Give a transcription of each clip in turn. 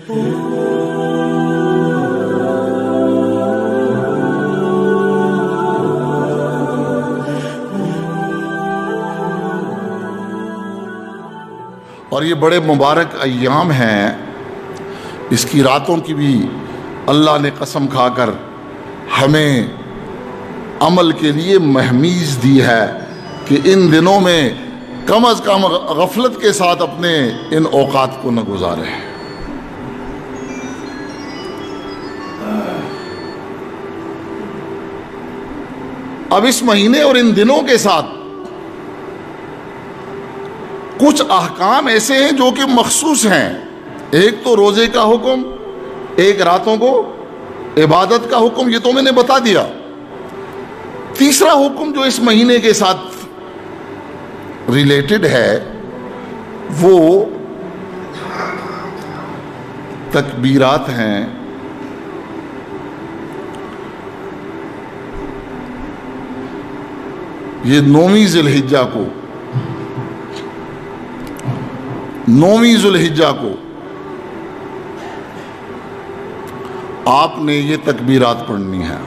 اور یہ بڑے مبارک ایام ہیں، اس کی راتوں کی بھی اللہ نے قسم کھا کر ہمیں عمل کے لیے مہمیز دی ہے کہ ان دنوں میں کم از کم غفلت کے ساتھ اپنے ان اوقات کو نہ گزاریں۔ اب اس مہینے اور ان دنوں کے ساتھ کچھ احکام ایسے ہیں جو کہ مخصوص ہیں۔ ایک تو روزے کا حکم، ایک راتوں کو عبادت کا حکم، یہ تو میں نے بتا دیا۔ تیسرا حکم جو اس مہینے کے ساتھ ریلیٹڈ ہے وہ تکبیرات ہیں۔ یہ 9ویں ذی الحجہ کو آپ نے یہ تکبیرات پڑھنی ہے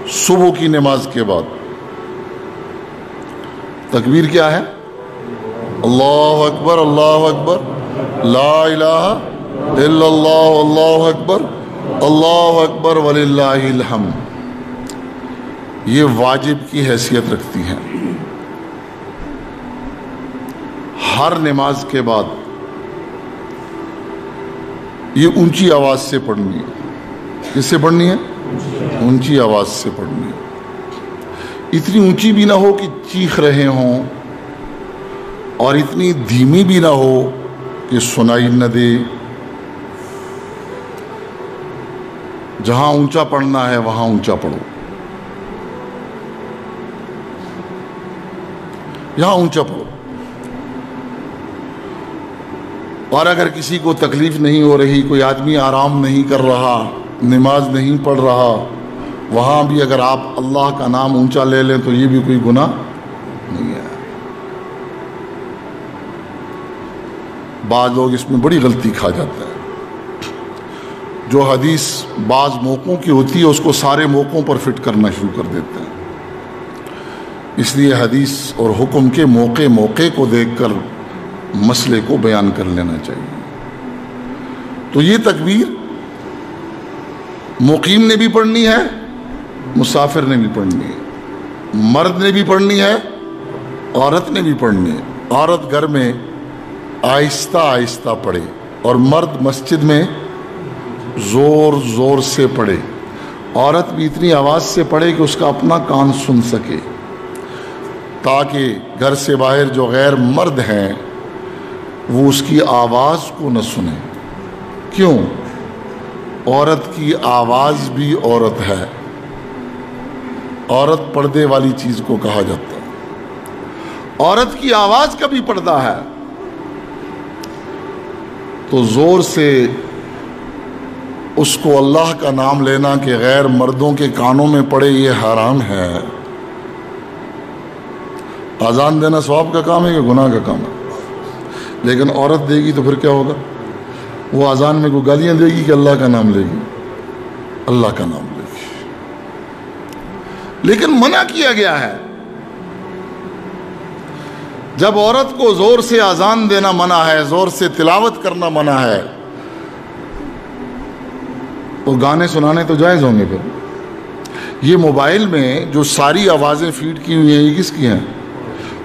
صبح کی نماز کے بعد۔ تکبیر کیا ہے؟ اللہ اکبر اللہ اکبر لا الہ الا اللہ اللہ اکبر وللہ الحمد۔ یہ واجب کی حیثیت رکھتی ہیں۔ ہر نماز کے بعد یہ اونچی آواز سے پڑھنی ہے۔ کس سے پڑھنی ہے؟ اونچی آواز سے پڑھنی ہے۔ اتنی اونچی بھی نہ ہو کہ چیخ رہے ہوں، اور اتنی دھیمی بھی نہ ہو کہ سنائی نہ دے۔ جہاں اونچا پڑھنا ہے وہاں اونچا پڑھو، یہاں اونچا پڑھو۔ اور اگر کسی کو تکلیف نہیں ہو رہی، کوئی آدمی آرام نہیں کر رہا، نماز نہیں پڑھ رہا، وہاں بھی اگر آپ اللہ کا نام اونچا لے لیں تو یہ بھی کوئی گناہ نہیں ہے۔ بعض لوگ اس میں بڑی غلطی کھا جاتا ہے۔ جو حدیث بعض موقعوں کی ہوتی ہے اس کو سارے موقعوں پر فٹ کرنا شروع کر دیتے ہیں۔ اس لیے حدیث اور حکم کے موقع کو دیکھ کر مسئلے کو بیان کر لینا چاہیے۔ تو یہ تکبیر مقیم نے بھی پڑھنی ہے، مسافر نے بھی پڑھنی ہے، مرد نے بھی پڑھنی ہے، عورت نے بھی پڑھنی ہے۔ عورت گھر میں آہستہ آہستہ پڑھے اور مرد مسجد میں زور زور سے پڑھے۔ عورت بھی اتنی آواز سے پڑھے کہ اس کا اپنا کان سن سکے، تاکہ گھر سے باہر جو غیر مرد ہیں وہ اس کی آواز کو نہ سنیں۔ کیوں؟ عورت کی آواز بھی عورت ہے۔ عورت پردے والی چیز کو کہا جاتا ہے۔ عورت کی آواز کا بھی پردہ ہے۔ تو زور سے اس کو اللہ کا نام لینا کہ غیر مردوں کے کانوں میں پڑے، یہ حرام ہے۔ اذان دینا ثواب کا کام ہے کہ گناہ کا کام ہے؟ لیکن عورت دے گی تو پھر کیا ہوگا؟ وہ اذان میں کوئی گالیاں دے گی کہ اللہ کا نام لے گی؟ اللہ کا نام لے گی۔ لیکن منع کیا گیا ہے۔ جب عورت کو زور سے اذان دینا منع ہے، زور سے تلاوت کرنا منع ہے، تو گانے سنانے تو جائز ہوں گے پھر؟ یہ موبائل میں جو ساری آوازیں فیڈ کی ہوئی ہیں یہ کس کی ہیں؟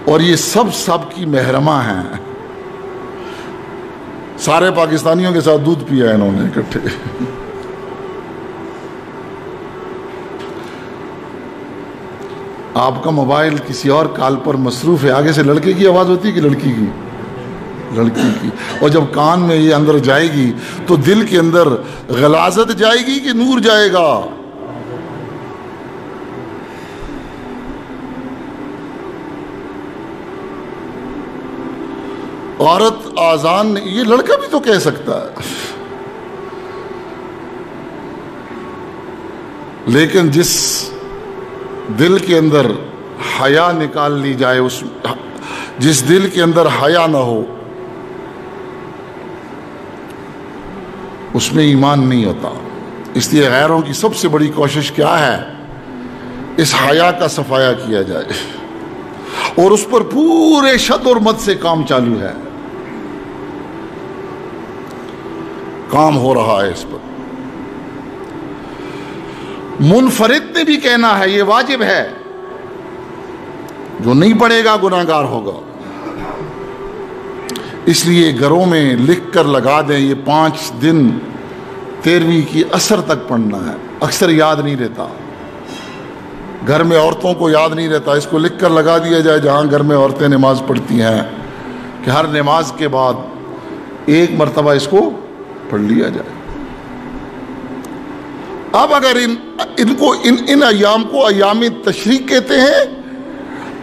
اور یہ سب کی محرمہ ہیں۔ سارے پاکستانیوں کے ساتھ دودھ پیا ہے انہوں نے اکٹھے۔ آپ کا موبائل کسی اور کال پر مصروف ہے، آگے سے لڑکے کی آواز ہوتی ہے کہ لڑکی کی؟ لڑکی کی۔ اور جب کان میں یہ اندر جائے گی تو دل کے اندر غلاظت جائے گی کہ نور جائے گا؟ عورت آزان، یہ لڑکا بھی تو کہہ سکتا ہے، لیکن جس دل کے اندر حیا نکال لی جائے، جس دل کے اندر حیا نہ ہو اس میں ایمان نہیں ہوتا. اس لیے غیروں کی سب سے بڑی کوشش کیا ہے؟ اس حیا کا صفایا کیا جائے، اور اس پر پورے شد اور مد سے کام چالو ہے، کام ہو رہا ہے اس پر. منفرد نے بھی کہنا ہے، یہ واجب ہے، جو نہیں پڑھے گا گناہگار ہوگا. اس لیے گھروں میں لکھ کر لگا دیں، یہ 5 دن 13ویں کی عصر تک پڑھنا ہے. اکثر یاد نہیں رہتا، گھر میں عورتوں کو یاد نہیں رہتا. اس کو لکھ کر لگا دیا جائے جہاں گھر میں عورتیں نماز پڑھتی ہیں، کہ ہر نماز کے بعد 1 مرتبہ اس کو پڑھ لیا جائے. اب اگر ان ایام کو ایام تشریق کہتے ہیں،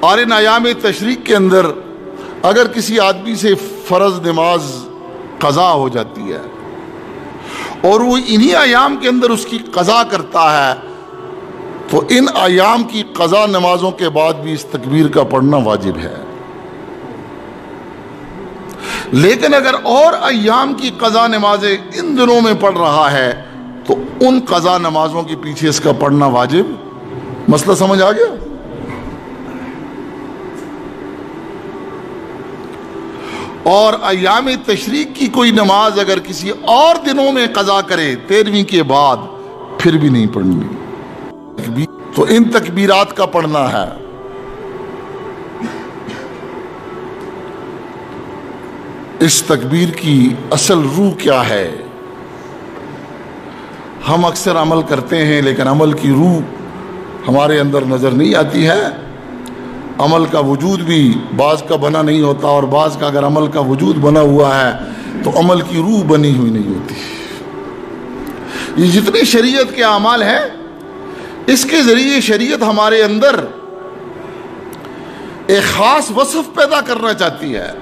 اور ان ایام تشریق کے اندر اگر کسی آدمی سے فرض نماز قضا ہو جاتی ہے اور وہ انہی ایام کے اندر اس کی قضا کرتا ہے، تو ان ایام کی قضا نمازوں کے بعد بھی اس تکبیر کا پڑھنا واجب ہے. لیکن اگر اور ایام کی قضا نمازیں ان دنوں میں پڑھ رہا ہے تو ان قضا نمازوں کے پیچھے اس کا پڑھنا واجب. مسئلہ سمجھ آ گیا؟ اور ایام تشریق کی کوئی نماز اگر کسی اور دنوں میں قضا کرے 13ویں کے بعد، پھر بھی نہیں پڑھنی. تو ان تکبیرات کا پڑھنا ہے. اس تکبیر کی اصل روح کیا ہے؟ ہم اکثر عمل کرتے ہیں، لیکن عمل کی روح ہمارے اندر نظر نہیں آتی ہے. عمل کا وجود بھی بعض کا بنا نہیں ہوتا، اور بعض کا اگر عمل کا وجود بنا ہوا ہے تو عمل کی روح بنی ہوئی نہیں ہوتی. یہ جتنی شریعت کے اعمال ہیں، اس کے ذریعے شریعت ہمارے اندر ایک خاص وصف پیدا کرنا چاہتی ہے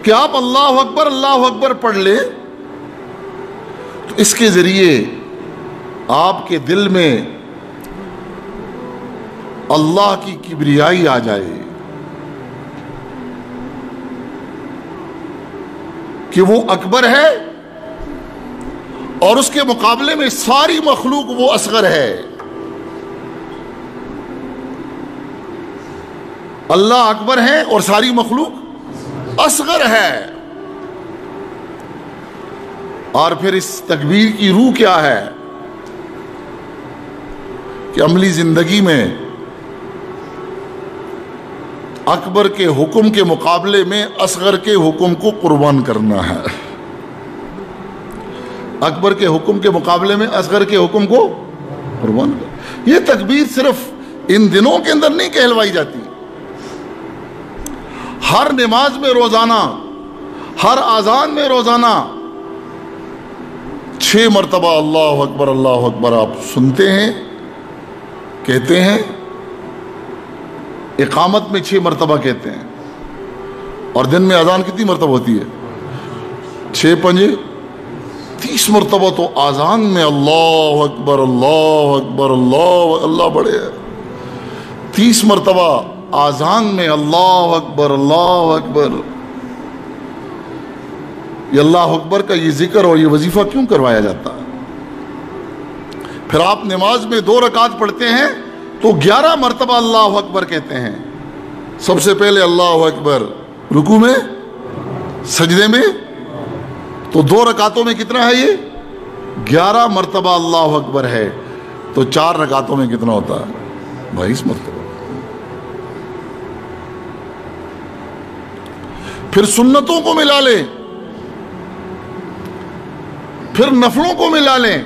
کہ آپ اللہ اکبر پڑھ لیں تو اس کے ذریعے آپ کے دل میں اللہ کی کبریائی آ جائے کہ وہ اکبر ہے، اور اس کے مقابلے میں ساری مخلوق وہ اصغر ہے. اللہ اکبر ہے اور ساری مخلوق اصغر ہے. اور پھر اس تکبیر کی روح کیا ہے کہ عملی زندگی میں اکبر کے حکم کے مقابلے میں اصغر کے حکم کو قربان کرنا ہے. اکبر کے حکم کے مقابلے میں اصغر کے حکم کو قربان کرنا. یہ تکبیر صرف ان دنوں کے اندر نہیں کہلوائی جاتی، ہر نماز میں روزانہ، ہر اذان میں روزانہ 6 مرتبہ اللہ اکبر آپ سنتے ہیں، کہتے ہیں. اقامت میں 6 مرتبہ کہتے ہیں، اور دن میں اذان کتنی مرتبہ ہوتی ہے؟ 6 5 30 مرتبہ. تو اذان میں اللہ اکبر اللہ بڑے ہے. 30 مرتبہ اذان میں اللہ اکبر. یہ اللہ اکبر کا یہ ذکر اور یہ وظیفہ کیوں کروایا جاتا ہے؟ پھر آپ نماز میں 2 رکعت پڑھتے ہیں تو 11 مرتبہ اللہ اکبر کہتے ہیں. سب سے پہلے اللہ اکبر رکوع میں، سجدے میں. تو 2 رکعتوں میں کتنا ہے؟ یہ 11 مرتبہ اللہ اکبر ہے. تو 4 رکعتوں میں کتنا ہوتا ہے؟ 22 مرتبہ. پھر سنتوں کو ملا لیں، پھر نفلوں کو ملا لیں،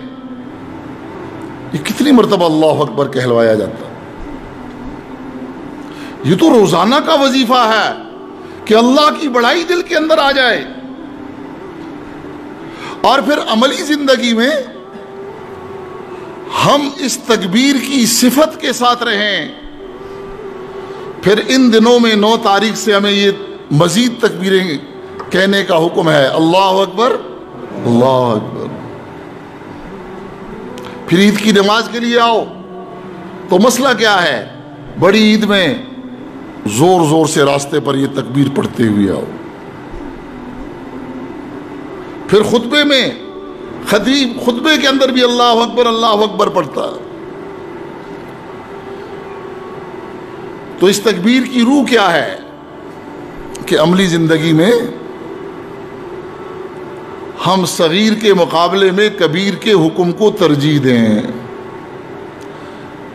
یہ کتنی مرتبہ اللہ اکبر کہلوایا جاتا ہے؟ یہ تو روزانہ کا وظیفہ ہے کہ اللہ کی بڑائی دل کے اندر آ جائے. اور پھر عملی زندگی میں ہم اس تکبیر کی صفت کے ساتھ رہیں. پھر ان دنوں میں 9 تاریخ سے ہمیں یہ مزید تکبیریں کہنے کا حکم ہے. اللہ اکبر اللہ اکبر. پھر عید کی نماز کے لیے آؤ تو مسئلہ کیا ہے؟ بڑی عید میں زور زور سے راستے پر یہ تکبیر پڑھتے ہوئے آؤ. پھر خطبے میں خطیب خطبے کے اندر بھی اللہ اکبر پڑھتا ہے۔ تو اس تکبیر کی روح کیا ہے کہ عملی زندگی میں ہم صغیر کے مقابلے میں کبیر کے حکم کو ترجیح دیں۔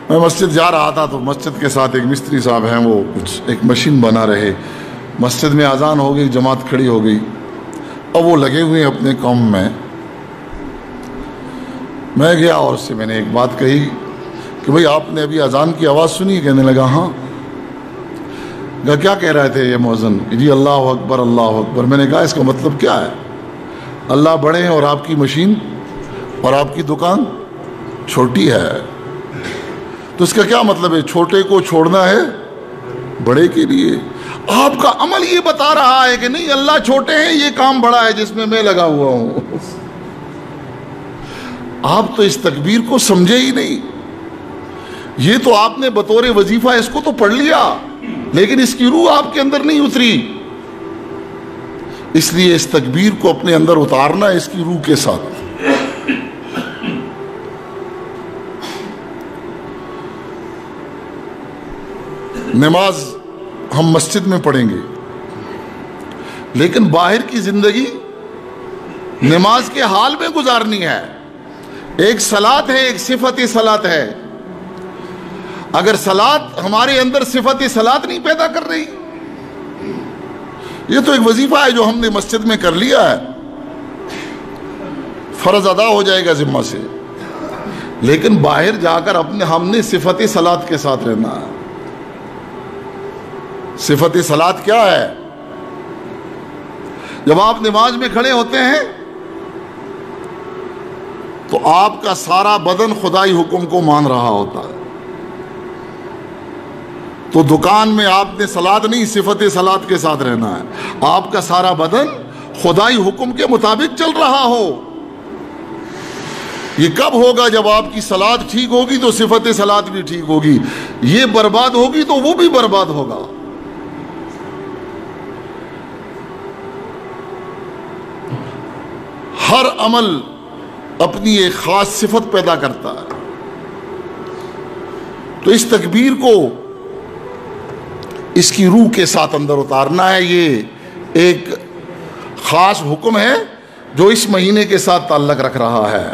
میں مسجد جا رہا تھا تو مسجد کے ساتھ ایک مستری صاحب ہیں، وہ کچھ ایک مشین بنا رہے، مسجد میں اذان ہو گئی، جماعت کھڑی ہو گئی اور وہ لگے ہوئے اپنے کام میں۔ میں گیا اور اس سے میں نے ایک بات کہی کہ بھئی آپ نے ابھی اذان کی آواز سنی؟ کہنے لگا ہاں۔ کیا کہہ رہے تھے یہ مؤذن؟ جی اللہ اکبر اللہ اکبر۔ میں نے کہا اس کا مطلب کیا ہے؟ اللہ بڑے ہیں اور آپ کی مشین اور آپ کی دکان چھوٹی ہے، تو اس کا کیا مطلب ہے؟ چھوٹے کو چھوڑنا ہے بڑے کے لیے۔ آپ کا عمل یہ بتا رہا ہے کہ نہیں اللہ چھوٹے ہیں، یہ کام بڑا ہے جس میں لگا ہوا ہوں۔ آپ تو اس تکبیر کو سمجھے ہی نہیں۔ یہ تو آپ نے بطور وظیفہ اس کو تو پڑھ لیا، لیکن اس کی روح آپ کے اندر نہیں اتری۔ اس لیے اس تکبیر کو اپنے اندر اتارنا ہے اس کی روح کے ساتھ۔ نماز ہم مسجد میں پڑھیں گے، لیکن باہر کی زندگی نماز کے حال میں گزارنی ہے۔ ایک صلاۃ ہے، ایک صفت صلاۃ ہے۔ اگر صلاۃ ہمارے اندر صفت صلاۃ نہیں پیدا کر رہی، یہ تو ایک وظیفہ ہے جو ہم نے مسجد میں کر لیا ہے، فرض ادا ہو جائے گا ذمہ سے، لیکن باہر جا کر ہم نے صفت صلاۃ کے ساتھ رہنا ہے۔ صفت صلاۃ کیا ہے؟ جب آپ نماز میں کھڑے ہوتے ہیں تو آپ کا سارا بدن خدائی حکم کو مان رہا ہوتا ہے۔ تو دکان میں آپ نے صلاۃ نہیں، صفت صلاۃ کے ساتھ رہنا ہے۔ آپ کا سارا بدن خدائی حکم کے مطابق چل رہا ہو۔ یہ کب ہوگا؟ جب آپ کی صلاۃ ٹھیک ہوگی تو صفت صلاۃ بھی ٹھیک ہوگی۔ یہ برباد ہوگی تو وہ بھی برباد ہوگا۔ ہر عمل اپنی ایک خاص صفت پیدا کرتا ہے۔ تو اس تکبیر کو اس کی روح کے ساتھ اندر اتارنا ہے۔ یہ ایک خاص حکم ہے جو اس مہینے کے ساتھ تعلق رکھ رہا ہے۔